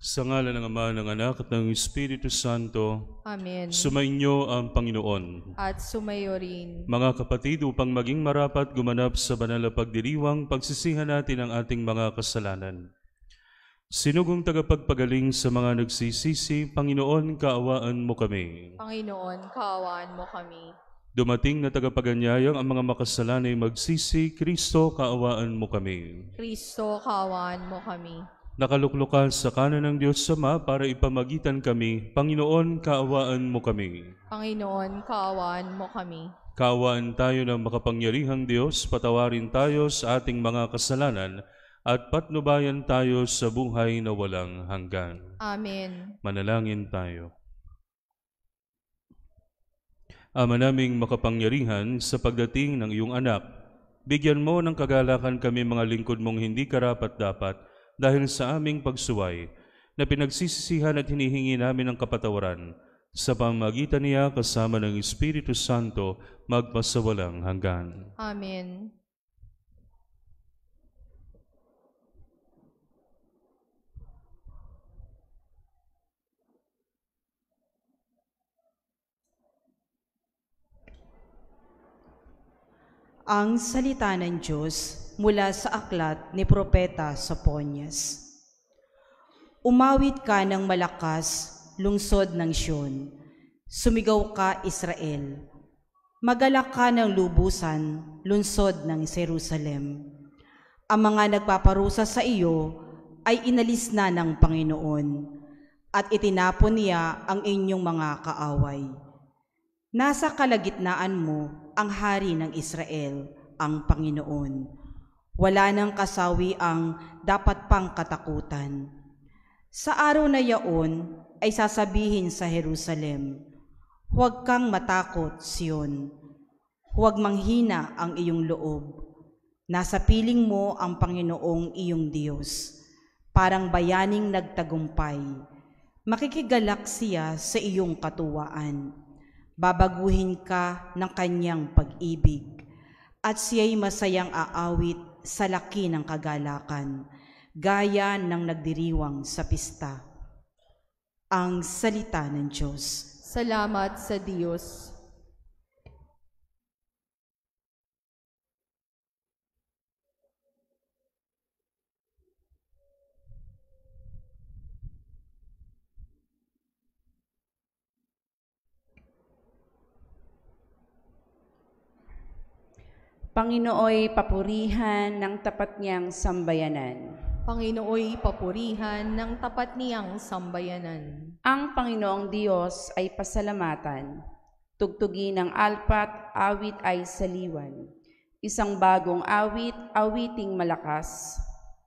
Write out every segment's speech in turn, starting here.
Sa ngalan ng Ama, ng Anak, at ng Espiritu Santo. Amen. Sumainyo ang Panginoon. At sumayo rin. Mga kapatid, upang maging marapat gumanap sa banal na pagdiriwang, pagsisihan natin ang ating mga kasalanan. Sinugong tagapagpagaling sa mga nagsisisi, Panginoon, kaawaan mo kami. Panginoon, kaawaan mo kami. Dumating na tagapaganyayang ang mga makasalanay magsisi, Kristo, kaawaan mo kami. Kristo, kaawaan mo kami. Nakaluklukan sa kanan ng Diyos Ama para ipamagitan kami, Panginoon, kaawaan mo kami. Panginoon, kaawaan mo kami. Kaawaan tayo ng makapangyarihang Diyos, patawarin tayo sa ating mga kasalanan, at patnubayan tayo sa buhay na walang hanggan. Amen. Manalangin tayo. Ama naming makapangyarihan, sa pagdating ng iyong anak, bigyan mo ng kagalakan kami mga lingkod mong hindi karapat-dapat dahil sa aming pagsuway, na pinagsisisihan at hinihingi namin ang kapatawaran sa pamamagitan niya kasama ng Espiritu Santo magpasawalang hanggan. Amen. Ang salita ng Diyos mula sa aklat ni Propeta Sophonias. Umawit ka ng malakas, lungsod ng Sion. Sumigaw ka, Israel. Magalak ka ng lubusan, lungsod ng Jerusalem. Ang mga nagpaparusa sa iyo ay inalis na ng Panginoon, at itinapon niya ang inyong mga kaaway. Nasa kalagitnaan mo ang hari ng Israel, ang Panginoon. Wala nang kasawi ang dapat pang katakutan. Sa araw na yaon ay sasabihin sa Jerusalem, huwag kang matakot, Sion. Huwag manghina ang iyong loob. Nasa piling mo ang Panginoong iyong Diyos, parang bayaning nagtagumpay. Makikigalak siya sa iyong katuwaan. Babaguhin ka ng kanyang pag-ibig, at siya'y masayang aawit sa laki ng kagalakan, gaya ng nagdiriwang sa pista. Ang salita ng Diyos. Salamat sa Diyos. Panginooy papurihan ng tapat niyang sambayanan. Panginooy papurihan ng tapat niyang sambayanan. Ang Panginoong Diyos ay pasalamatan. Tugtugin ng alpat, awit ay saliwan. Isang bagong awit, awiting malakas.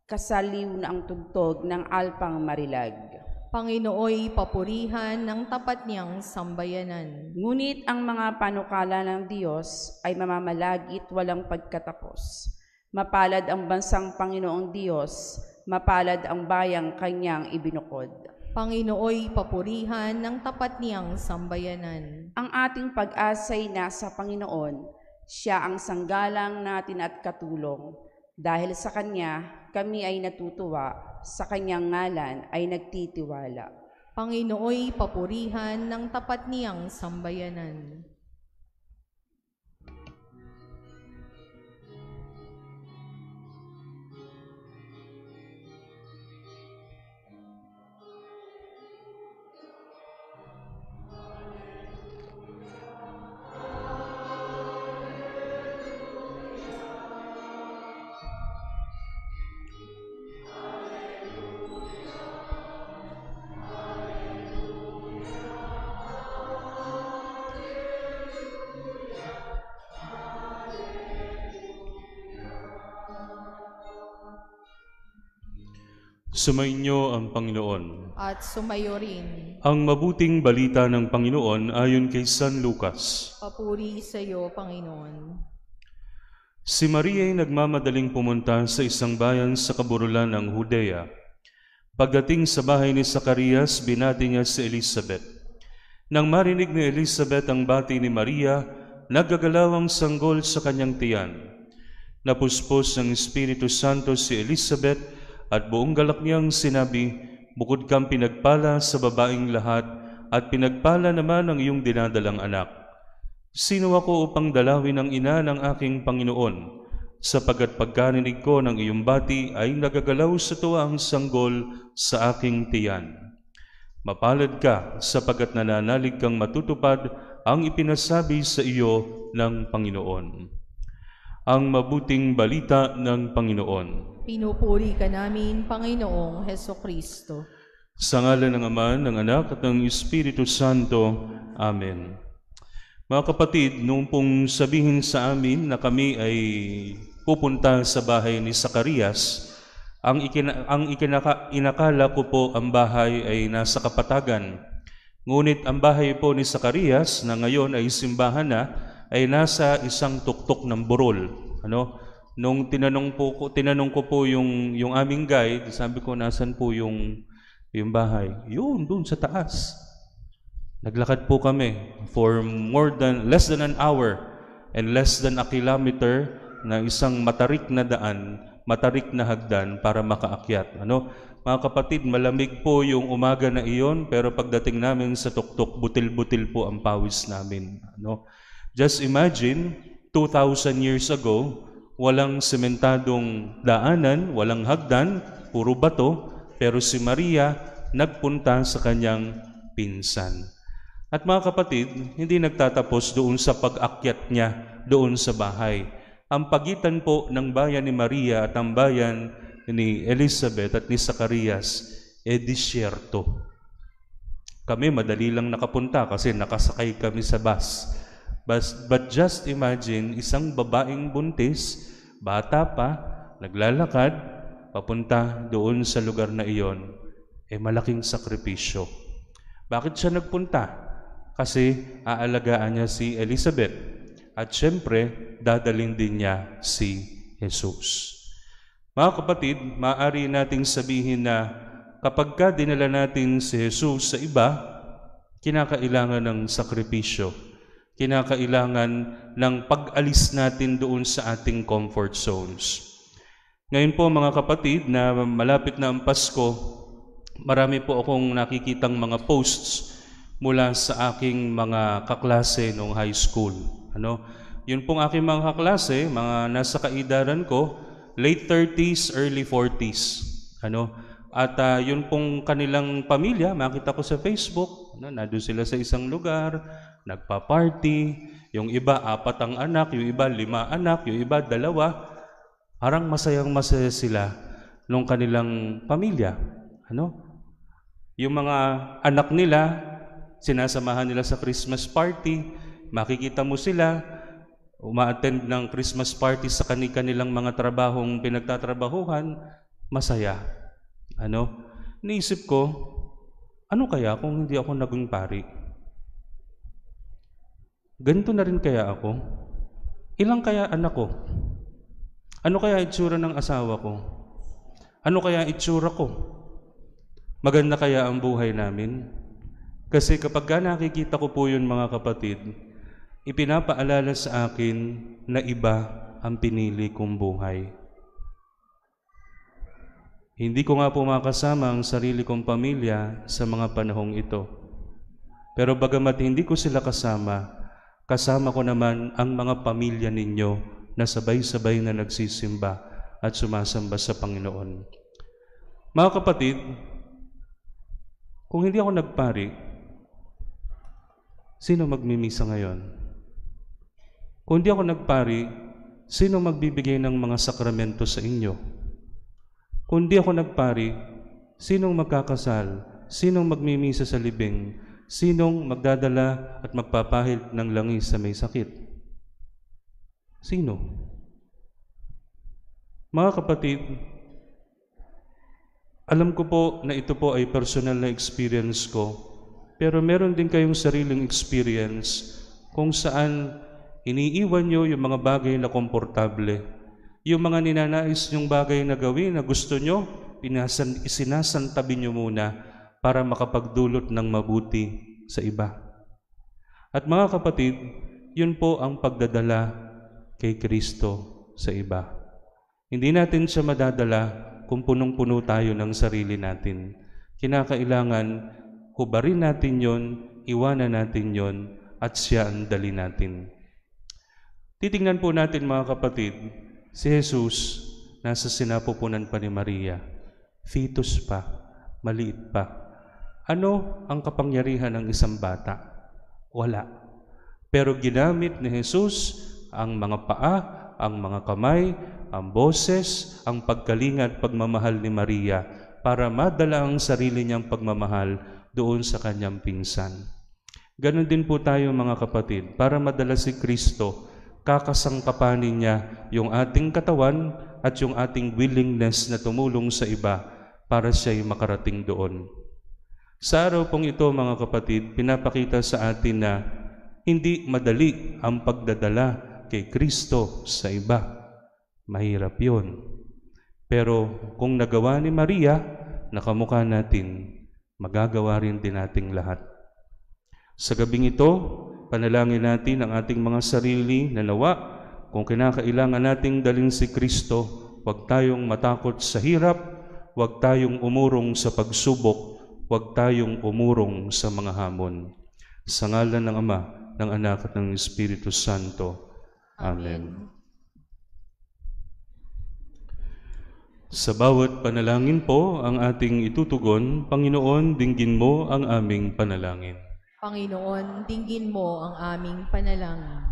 Kasaliw na ang tugtog ng alpang marilag. Panginooy papurihan ng tapat niyang sambayanan. Ngunit ang mga panukala ng Diyos ay mamamalagit walang pagkatapos. Mapalad ang bansang Panginoong Diyos, mapalad ang bayang kanyang ibinukod. Panginooy papurihan ng tapat niyang sambayanan. Ang ating pag-asa'y nasa Panginoon, siya ang sanggalang natin at katulong. Dahil sa Kanya, kami ay natutuwa, sa Kanyang ngalan ay nagtitiwala. Panginooy papurihan ng tapat niyang sambayanan. Sumainyo ang Panginoon. At sumayo rin. Ang mabuting balita ng Panginoon ayon kay San Lucas. Papuri sa iyo, Panginoon. Si Maria ay nagmamadaling pumunta sa isang bayan sa kaburulan ng Judea. Pagdating sa bahay ni Zacarias, binati niya si Elizabeth. Nang marinig ni Elizabeth ang bati ni Maria, naggagalaw ang sanggol sa kanyang tiyan. Napuspos ng Espiritu Santo si Elizabeth at buong galak niyang sinabi, Bukod kang pinagpala sa babaing lahat, at pinagpala naman ang iyong dinadalang anak. Sino ako upang dalawin ang ina ng aking Panginoon? Sapagkat pagkarinig ko ng iyong bati ay nagagalaw sa tuwa ang sanggol sa aking tiyan. Mapalad ka sapagkat nananalig kang matutupad ang ipinasabi sa iyo ng Panginoon. Ang mabuting balita ng Panginoon. Pinupuri ka namin, Panginoong Hesukristo. Sa ngalan ng Ama, ng Anak, at ng Espiritu Santo. Amen. Mga kapatid, nung pong sabihin sa amin na kami ay pupunta sa bahay ni Zacarias, inakala ko po ang bahay ay nasa Kapatagan. Ngunit ang bahay po ni Zacarias, na ngayon ay simbahan na, ay nasa isang tuktok ng burol. Nung tinanong ko po yung aming guide, sabi ko, nasan po yung bahay? Yun, doon sa taas. Naglakad po kami for less than an hour and less than a kilometer na isang matarik na daan, matarik na hagdan para makaakyat. Mga kapatid, malamig po yung umaga na iyon, pero pagdating namin sa tuktok, butil-butil po ang pawis namin. Just imagine, 2,000 years ago, walang sementadong daanan, walang hagdan, puro bato, pero si Maria nagpunta sa kanyang pinsan. At mga kapatid, hindi nagtatapos doon sa pag-akyat niya doon sa bahay. Ang pagitan po ng bayan ni Maria at ang bayan ni Elizabeth at ni Zacarias disyerto. Kami madali lang nakapunta kasi nakasakay kami sa bus. But just imagine, isang babaeng buntis, bata pa, naglalakad, papunta doon sa lugar na iyon, malaking sakripisyo. Bakit siya nagpunta? Kasi aalagaan niya si Elizabeth at syempre dadalhin din niya si Jesus. Mga kapatid, maaari nating sabihin na kapag dinala natin si Jesus sa iba, kinakailangan ng sakripisyo. Kinakailangan ng pag-alis natin doon sa ating comfort zones. Ngayon po mga kapatid, na malapit na ang Pasko, marami po akong nakikitang mga posts mula sa aking mga kaklase noong high school. Yun pong aking mga kaklase, mga nasa kaidaran ko, late 30s, early 40s. At yun pong kanilang pamilya, makita ko sa Facebook, nandun sila sa isang lugar, nagpa-party, yung iba 4 ang anak, yung iba 5 anak, yung iba 2. Parang masayang-masaya sila nung kanilang pamilya. Yung mga anak nila, sinasamahan nila sa Christmas party, makikita mo sila, uma-attend ng Christmas party sa kanilang mga trabahong pinagtatrabahuhan, masaya. Naisip ko, ano kaya kung hindi ako naging pari? Ganito na rin kaya ako? Ilang kaya anak ko? Ano kaya itsura ng asawa ko? Ano kaya itsura ko? Maganda kaya ang buhay namin? Kasi kapag nakikita ko po yun mga kapatid, ipinapaalala sa akin na iba ang pinili kong buhay. Hindi ko nga po makasama ang sarili kong pamilya sa mga panahong ito. Pero bagamat hindi ko sila kasama ko naman ang mga pamilya ninyo na sabay-sabay na nagsisimba at sumasamba sa Panginoon. Mga kapatid, kung hindi ako nagpari, sino magmimisa ngayon? Kung di ako nagpari, sino magbibigay ng mga sakramento sa inyo? Kung di ako nagpari, sinong magkakasal? Sinong magmimisa sa libing? Sinong magdadala at magpapahid ng langis sa may sakit? Sino? Mga kapatid, alam ko po na ito po ay personal na experience ko, pero meron din kayong sariling experience kung saan iniiwan nyo yung mga bagay na komportable. Yung mga ninanais nyong bagay na gawin na gusto nyo, isinasantabi nyo muna para makapagdulot ng mabuti sa iba. At mga kapatid, yun po ang pagdadala kay Kristo sa iba. Hindi natin siya madadala kung punong-puno tayo ng sarili natin. Kinakailangan hubarin natin yon, iwanan natin yon, at siya ang dali natin. Titingnan po natin mga kapatid, si Jesus nasa sinapupunan pa ni Maria. Fetus pa, maliit pa. Ano ang kapangyarihan ng isang bata? Wala. Pero ginamit ni Jesus ang mga paa, ang mga kamay, ang boses, ang pagkalinga at pagmamahal ni Maria para madala ang sarili niyang pagmamahal doon sa kanyang pinsan. Ganon din po tayo mga kapatid, para madala si Kristo, kakasangkapanin niya yung ating katawan at yung ating willingness na tumulong sa iba para siya'y makarating doon. Sa araw pong ito mga kapatid, pinapakita sa atin na hindi madali ang pagdadala kay Kristo sa iba. Mahirap yun. Pero kung nagawa ni Maria, nakamukha natin, magagawa rin din nating lahat. Sa gabing ito, panalangin natin ang ating mga sarili na nawa. Kung kinakailangan nating dalhin si Kristo, huwag tayong matakot sa hirap, huwag tayong umurong sa pagsubok, huwag tayong umurong sa mga hamon. Sa ngalan ng Ama, ng Anak at ng Espiritu Santo. Amen. Sa bawat panalangin po ang ating itutugon, Panginoon, dinggin mo ang aming panalangin. Panginoon, dinggin mo ang aming panalangin.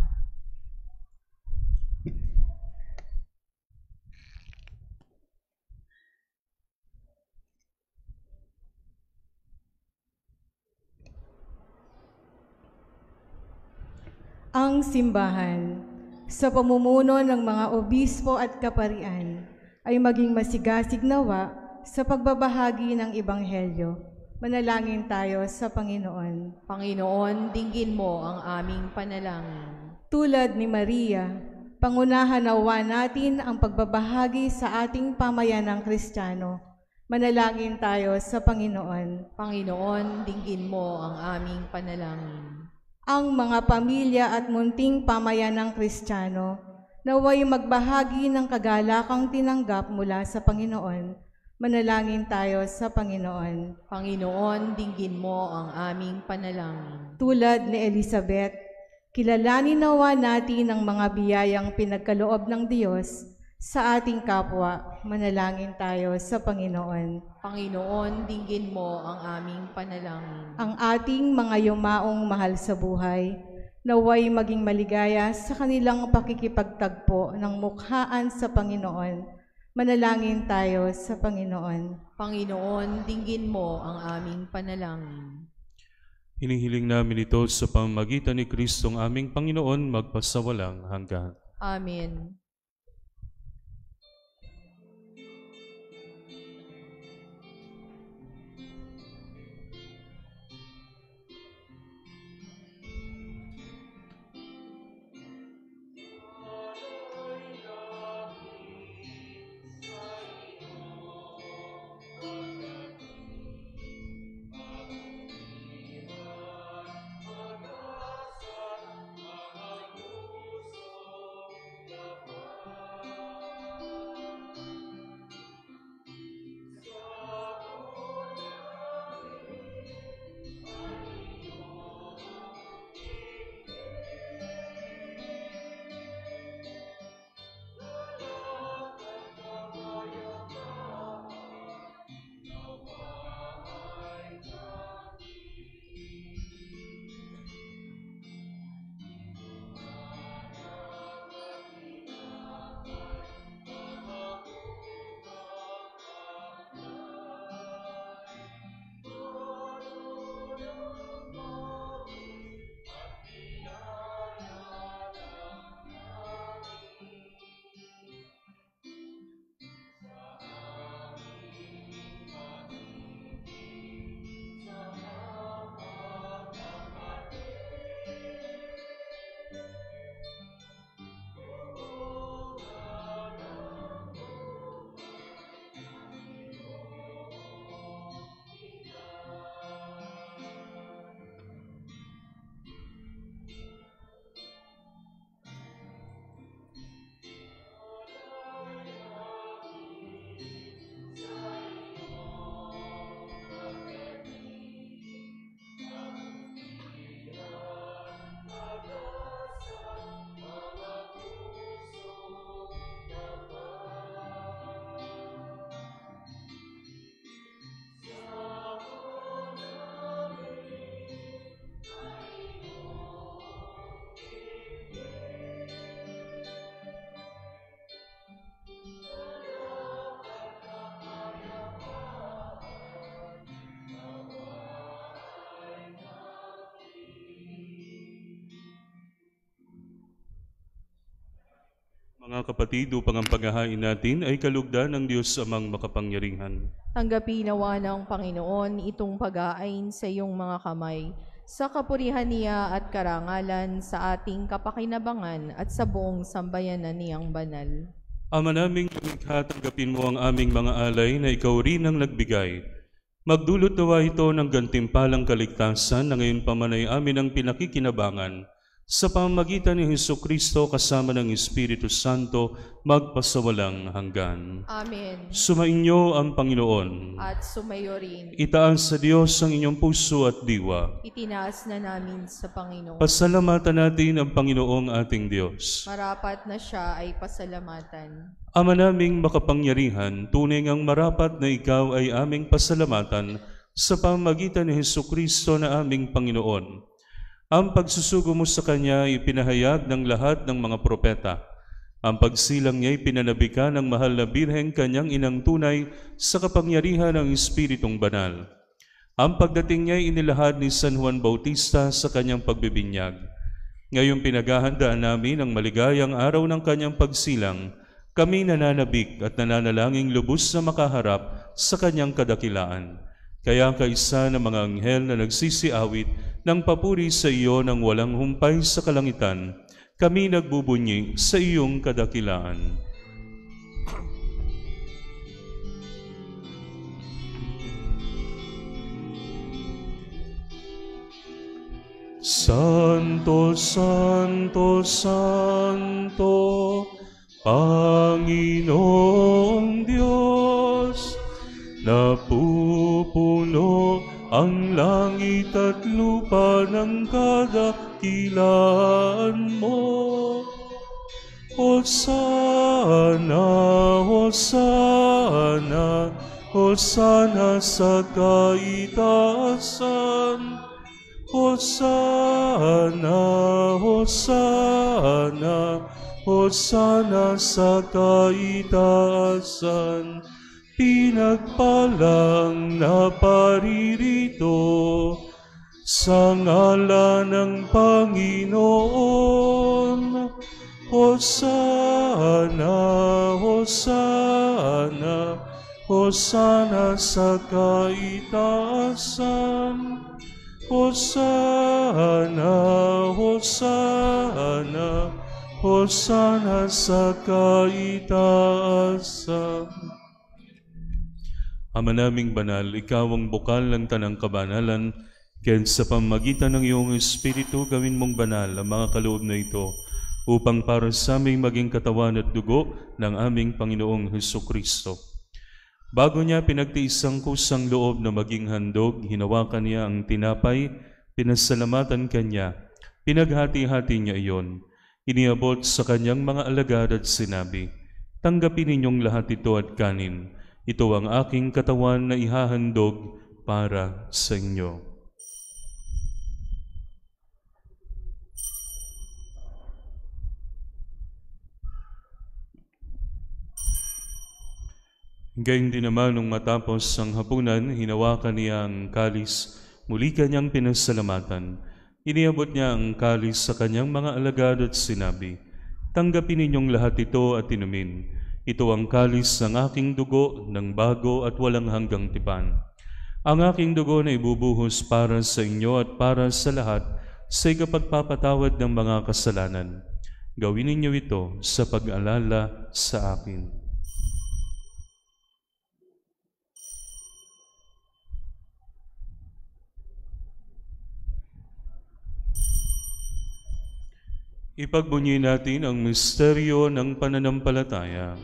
Ang simbahan, sa pamumuno ng mga obispo at kaparian, ay maging masigasig nawa sa pagbabahagi ng Ebanghelyo. Manalangin tayo sa Panginoon. Panginoon, dinggin mo ang aming panalangin. Tulad ni Maria, pangunahan nawa natin ang pagbabahagi sa ating pamayanang Kristiyano. Manalangin tayo sa Panginoon. Panginoon, dinggin mo ang aming panalangin. Ang mga pamilya at munting pamayanang Kristiyano naway magbahagi ng kagalakang tinanggap mula sa Panginoon. Manalangin tayo sa Panginoon. Panginoon, dinggin mo ang aming panalangin. Tulad ni Elizabeth, kilalanin nawa natin ang mga biyayang pinagkaloob ng Diyos sa ating kapwa. Manalangin tayo sa Panginoon. Panginoon, dinggin mo ang aming panalangin. Ang ating mga yumaong mahal sa buhay, naway maging maligaya sa kanilang pakikipagtagpo ng mukhaan sa Panginoon. Manalangin tayo sa Panginoon. Panginoon, dinggin mo ang aming panalangin. Hinihiling namin ito sa pamamagitan ni Kristong aming Panginoon magpasawalang hanggan. Amen. Mga kapatid, upang ang paghahain natin ay kalugdan ng Diyos amang makapangyarihan. Tanggapin nawa ng Panginoon itong pag-aayin sa iyong mga kamay, sa kapurihan niya at karangalan sa ating kapakinabangan at sa buong sambayanan niyang banal. Ama naming lumikha, tanggapin mo ang aming mga alay na ikaw rin ang nagbigay. Magdulot nawa ito ng gantimpalang kaligtasan na ngayon pa man ay amin ang pinakikinabangan. Sa pamamagitan ni Hesukristo kasama ng Espiritu Santo, magpasawalang hanggan. Amen. Sumainyo ang Panginoon. At sumayo rin. Itaas sa Diyos ang inyong puso at diwa. Itinaas na namin sa Panginoon. Pasalamatan natin ang Panginoong ating Diyos. Marapat na siya ay pasalamatan. Ama naming makapangyarihan, tunay ngang marapat na ikaw ay aming pasalamatan sa pamamagitan ni Hesukristo na aming Panginoon. Ang pagsusugo mo sa Kanya ay ipinahayag ng lahat ng mga propeta. Ang pagsilang niya ay pinanabikan ng mahal na Birheng Kanyang inang tunay sa kapangyarihan ng Espiritong Banal. Ang pagdating niya ay inilahad ni San Juan Bautista sa kanyang pagbibinyag. Ngayong pinaghahandaan namin ang maligayang araw ng kanyang pagsilang, kami nananabik at nananalangin lubos na makaharap sa kanyang kadakilaan. Kaya kaisa ng mga anghel na nagsisiawit ng papuri sa iyo ng walang humpay sa kalangitan, kami nagbubunyi sa iyong kadakilaan. Santo, Santo, Santo, Panginoong Diyos, napupuno ang langit at lupa ng kadakilaan mo. Hosana, Hosana, Hosana sa kaitaasan. Hosana, Hosana, Hosana sa kaitaasan. Pinagpalang naparirito sa ngalan ng Panginoon. Hosana, Hosana, Hosana sa kaitaasan. Hosana, Hosana, Hosana sa kaitaasan. Ama naming banal, ikaw ang bukal ng tanang kabanalan, kaya sa pamamagitan ng iyong Espiritu, gawin mong banal ang mga kaloob na ito, upang para sa aming maging katawan at dugo ng aming Panginoong Hesukristo. Bago niya pinagtiis ang kusang loob na maging handog, hinawakan niya ang tinapay, pinasalamatan kanya, pinaghati-hati niya iyon, iniabot sa kanyang mga alagad at sinabi, "Tanggapin ninyong lahat ito at kanin. Ito ang aking katawan na ihahandog para sa inyo." Gayun din naman nung matapos ang hapunan, hinawakan niya ang kalis, muli kanyang pinasalamatan. Iniabot niya ang kalis sa kanyang mga alagad at sinabi, "Tanggapin ninyong lahat ito at inumin. Ito ang kalis ng aking dugo ng bago at walang hanggang tipan. Ang aking dugo na ibubuhos para sa inyo at para sa lahat sa ikapagpapatawad ng mga kasalanan. Gawin ninyo ito sa pag-alala sa akin." Ipagbunyi natin ang misteryo ng pananampalataya.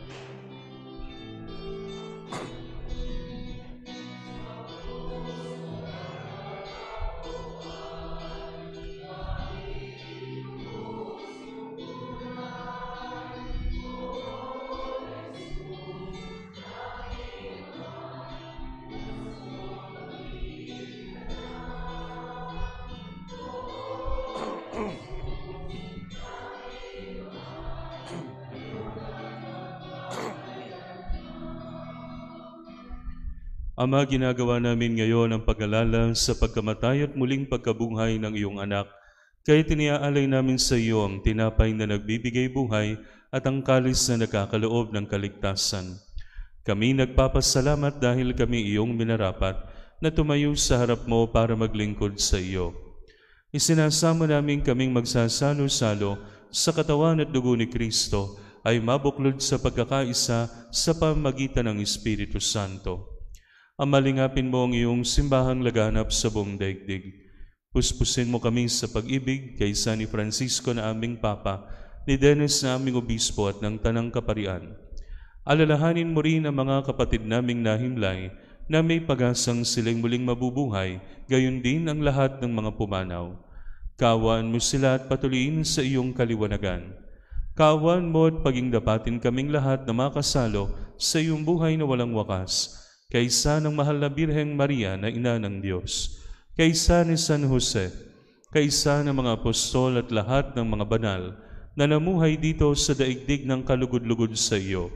Ama, ginagawa namin ngayon ang pag-alala sa pagkamatay at muling pagkabuhay ng iyong anak. Kaya tiniaalay namin sa iyo ang tinapay na nagbibigay buhay at ang kalis na nakakaloob ng kaligtasan. Kami nagpapasalamat dahil kami iyong minarapat na tumayo sa harap mo para maglingkod sa iyo. Isinasamo namin kaming magsasalo-salo sa katawan at dugo ni Kristo ay mabuklod sa pagkakaisa sa pamamagitan ng Espiritu Santo. Amalingapin mo ang iyong simbahang laganap sa buong daigdig. Puspusin mo kami sa pag-ibig kay San Francisco na aming Papa, ni Dennis na aming Obispo at ng Tanang Kaparian. Alalahanin mo rin ang mga kapatid naming nahimlay na may pag-asang silang muling mabubuhay, gayon din ang lahat ng mga pumanaw. Kaawaan mo sila at patuloyin sa iyong kaliwanagan. Kaawaan mo at pagingdapatin kaming lahat na makasalo sa iyong buhay na walang wakas, kaysa ng mahal na Birheng Maria na Ina ng Diyos, kaysa ni San Jose, kaysa ng mga apostol at lahat ng mga banal na namuhay dito sa daigdig ng kalugod-lugod sa iyo.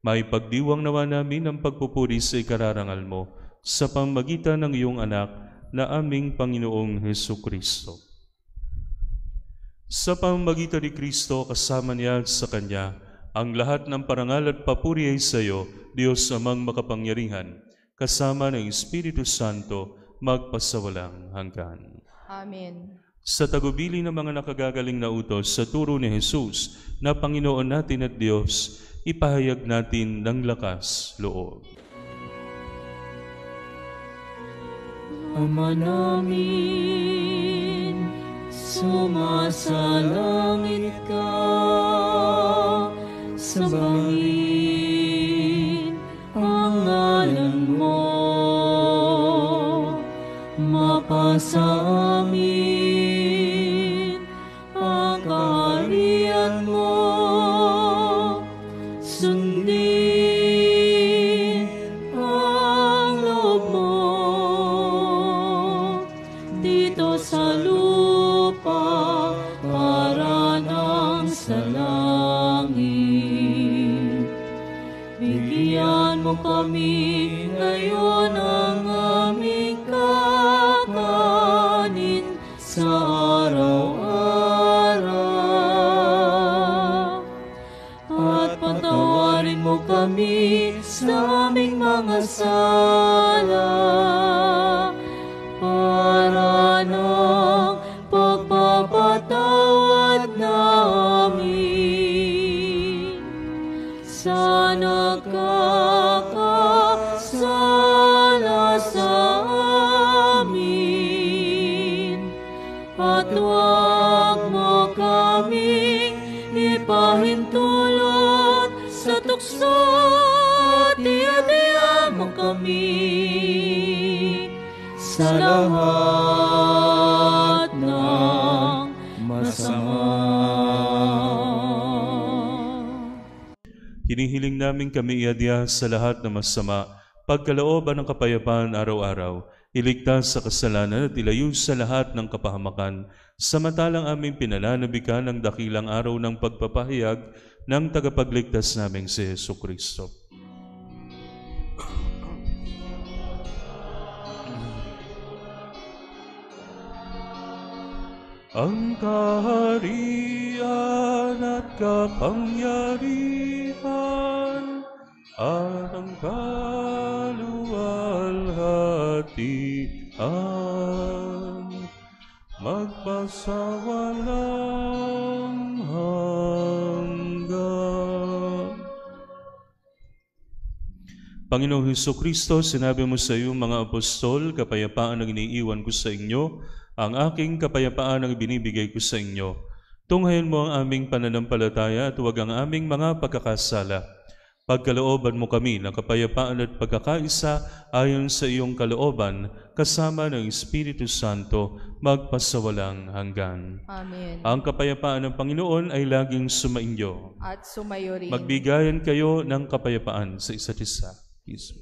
May pagdiwang nawa namin ang pagpupuri sa ikararangal mo sa pamamagitan ng iyong anak na aming Panginoong Hesukristo. Sa pamamagitan ni Kristo, kasama niya at sa Kanya, ang lahat ng parangal at papuri ay sa iyo, Diyos amang makapangyarihan, kasama ng Espiritu Santo, magpasawalang hanggan. Amen. Sa tagubili ng mga nakagagaling na utos sa turo ni Jesus na Panginoon natin at Diyos, ipahayag natin ng lakas loob. Ama namin, sumasalangit ka, sambahin ang ngalan mo, mapasa amin ang kaharian mo, sundin ang loob mo dito sa lupa para nang sa langit. Bigyan mo kami ngayon ang aming kakanin sa araw-araw, at patawarin mo kami sa aming mga sala para ng pagpapatawad namin sa nagkakasala sa amin, at huwag mo kaming ipahintulot sa tukso, at iadya mo kami sa lahat ng masama. Hinihiling namin kami iadya sa lahat ng masama, pagkalooban ng kapayapaan araw-araw, iligtas sa kasalanan at ilayo sa lahat ng kapahamakan, samantalang aming pinananabikan ang dakilang araw ng pagpapahayag ng tagapagligtas naming si Hesukristo. Ang kaharian at kapangyarihan at ang kaluwalhatian magpasawalang hanggan. Panginoong Hesukristo, sinabi mo sa iyong mga apostol, kapayapaan ang iniiwan ko sa inyo, ang aking kapayapaan ang binibigay ko sa inyo. Tunghayan mo ang aming pananampalataya at huwag ang aming mga pagkakasala. Pagkalooban mo kami ng kapayapaan at pagkakaisa ayon sa iyong kalooban, kasama ng Espiritu Santo, magpasawalang hanggan. Amen. Ang kapayapaan ng Panginoon ay laging sumainyo. At sumayo rin. Magbigayan kayo ng kapayapaan sa isa't isa. Peace.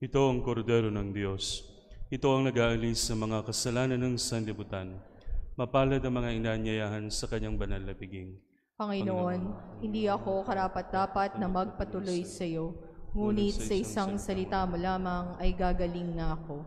Ito ang kordero ng Diyos. Ito ang nag-aalis sa mga kasalanan ng sanlibutan. Mapalad ang mga inaanyayahan sa kanyang banal na piging. Panginoon, hindi ako karapat-dapat na magpatuloy sa iyo, ngunit sa isang salita mo lamang ay gagaling na ako.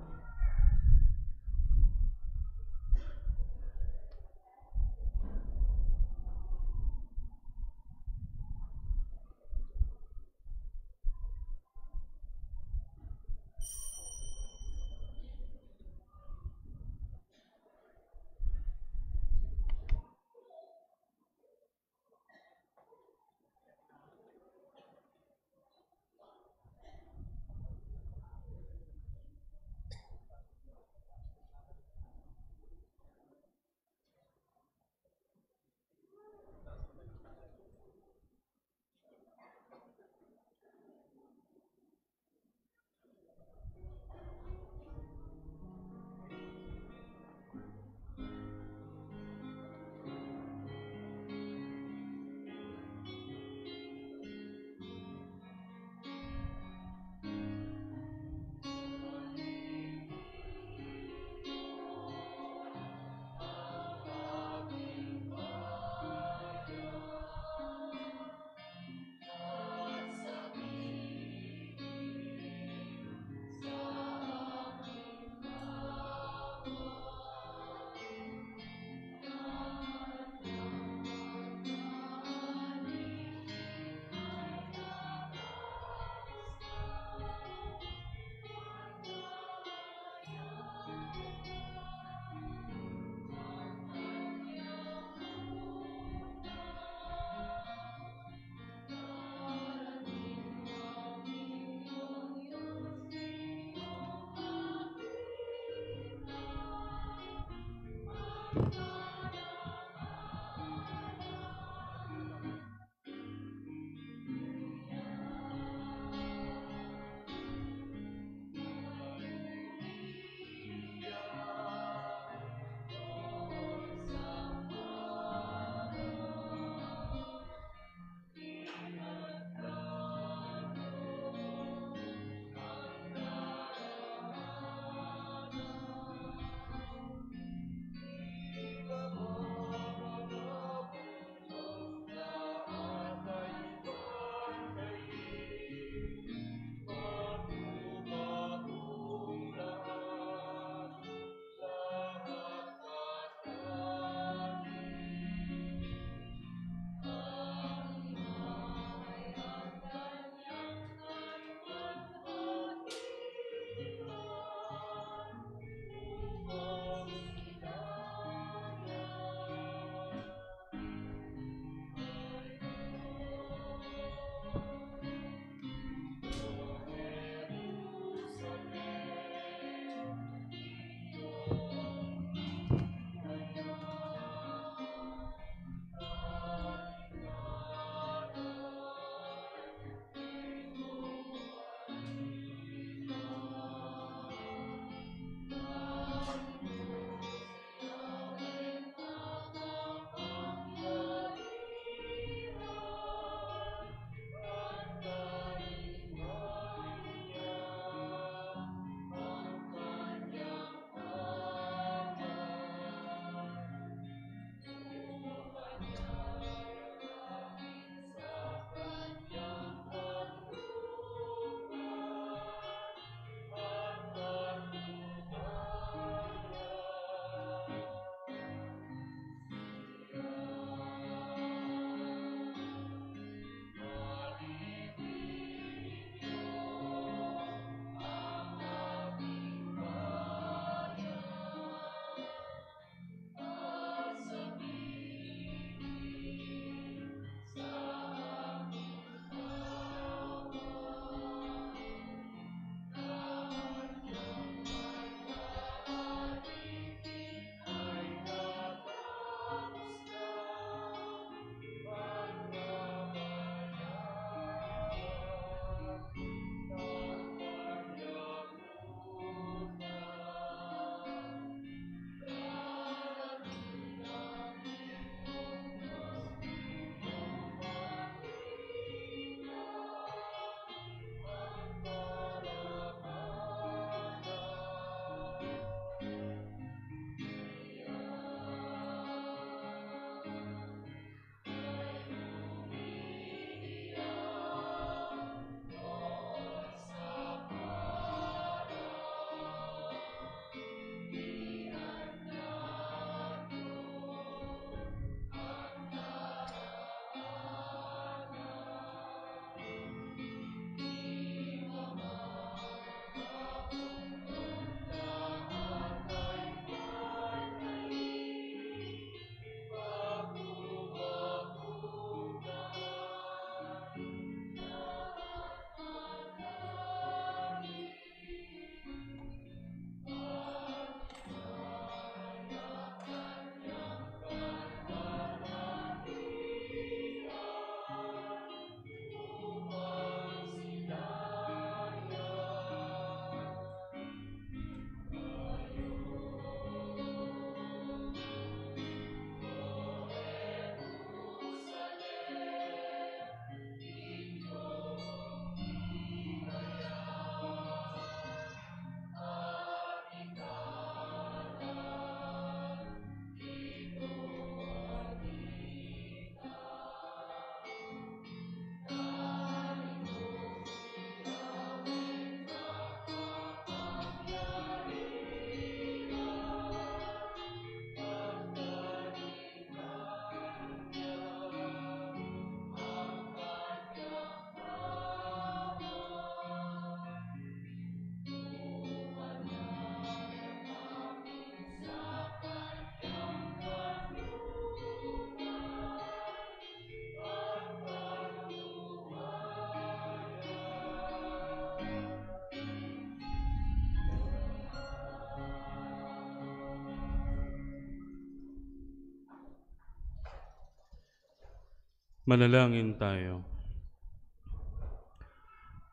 Manalangin tayo.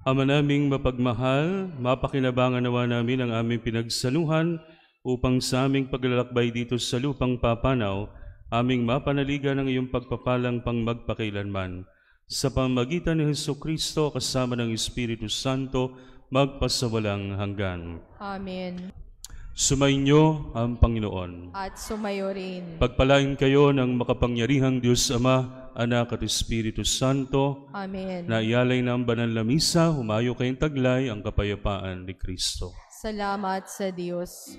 Ama naming mapagmahal, mapakinabangan nawa namin ang aming pinagsaluhan upang sa aming paglalakbay dito sa lupang papanaw, aming mapanaligan ng iyong pagpapalang pang magpakailanman. Sa pamamagitan ni Hesukristo kasama ng Espiritu Santo, magpasawalang hanggan. Amen. Sumainyo ang Panginoon. At sumayo rin. Pagpalain kayo ng makapangyarihang Diyos Ama, Anak at Espiritu Santo, Amen. na ialay ng banal na misa, humayo kayong taglay ang kapayapaan ni Kristo. Salamat sa Diyos.